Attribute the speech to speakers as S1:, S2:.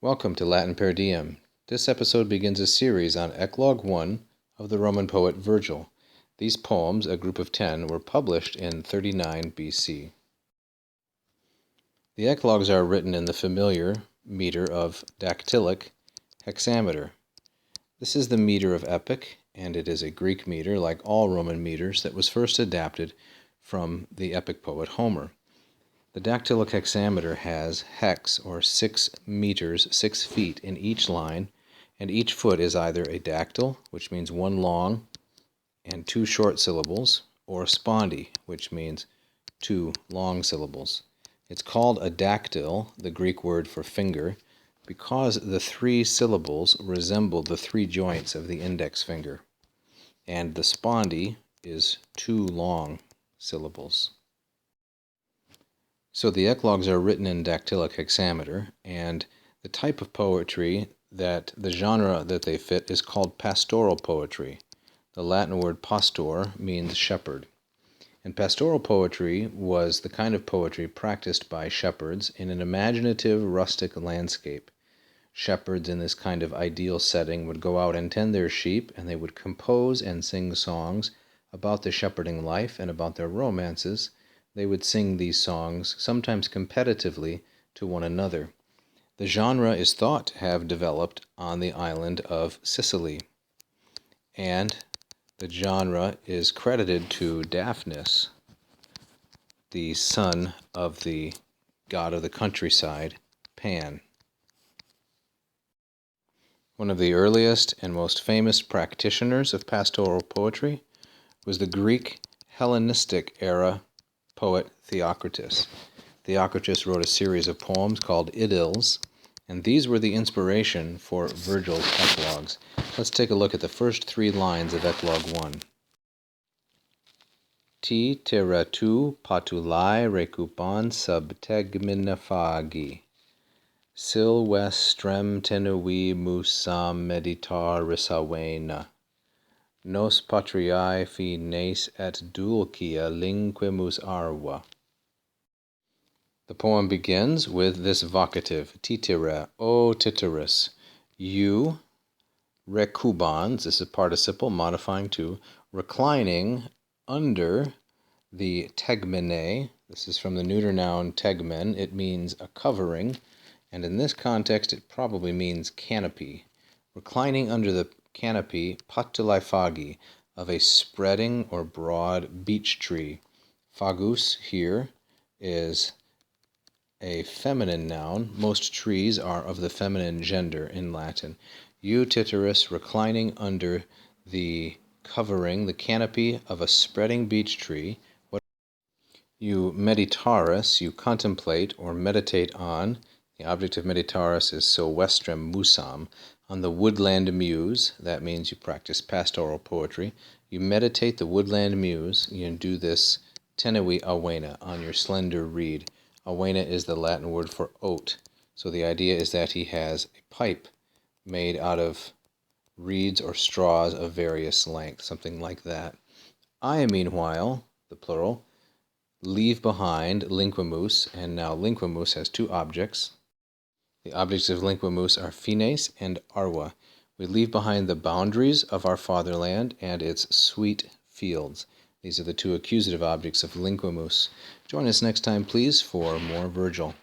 S1: Welcome to LatinPerDiem. This episode begins a series on Eclogue 1 of the Roman poet Virgil. These poems, a group of 10, were published in 39 BC. The eclogues are written in the familiar meter of dactylic hexameter. This is the meter of epic, and it is a Greek meter, like all Roman meters, that was first adapted from the epic poet Homer. The dactylic hexameter has hex, or 6 meters, 6 feet in each line, and each foot is either a dactyl, which means 1 long and 2 short syllables, or spondy, which means 2 long syllables. It's called a dactyl, the Greek word for finger, because the 3 syllables resemble the 3 joints of the index finger, and the spondy is 2 long syllables. So the eclogues are written in dactylic hexameter, and the type of poetry the genre that they fit is called pastoral poetry. The Latin word pastor means shepherd. And pastoral poetry was the kind of poetry practiced by shepherds in an imaginative rustic landscape. Shepherds in this kind of ideal setting would go out and tend their sheep, and they would compose and sing songs about the shepherding life and about their romances. They would sing these songs, sometimes competitively, to one another. The genre is thought to have developed on the island of Sicily, and the genre is credited to Daphnis, the son of the god of the countryside, Pan. One of the earliest and most famous practitioners of pastoral poetry was the Greek Hellenistic era poet Theocritus. Theocritus wrote a series of poems called Idylls, and these were the inspiration for Virgil's eclogues. Let's take a look at the first 3 lines of Eclogue 1. Ti teratu patulai recupan sub tegminaphagi, silvestrem tenui musam meditar risavena. Nos patriae fines et dulcia linguemus arva. The poem begins with this vocative, titire, o tityrus, you, recubans, this is participle modifying to, reclining under the tegmene. This is from the neuter noun tegmen. It means a covering, and in this context it probably means canopy. Reclining under the canopy, patulai of a spreading or broad beech tree. Fagus here is a feminine noun. Most trees are of the feminine gender in Latin. You, tityrus, reclining under the covering, the canopy of a spreading beech tree. You meditaris, you contemplate or meditate on. The object of meditaris is silvestrem musam, on the woodland muse. That means you practice pastoral poetry. You meditate the woodland muse. You do this tenui awena, on your slender reed. Awena is the Latin word for oat. So the idea is that he has a pipe made out of reeds or straws of various lengths, something like that. I, meanwhile, the plural, leave behind linguemus, and now linguemus has 2 objects. The objects of linguemus are fines and arva. We leave behind the boundaries of our fatherland and its sweet fields. These are the 2 accusative objects of linguemus. Join us next time, please, for more Virgil.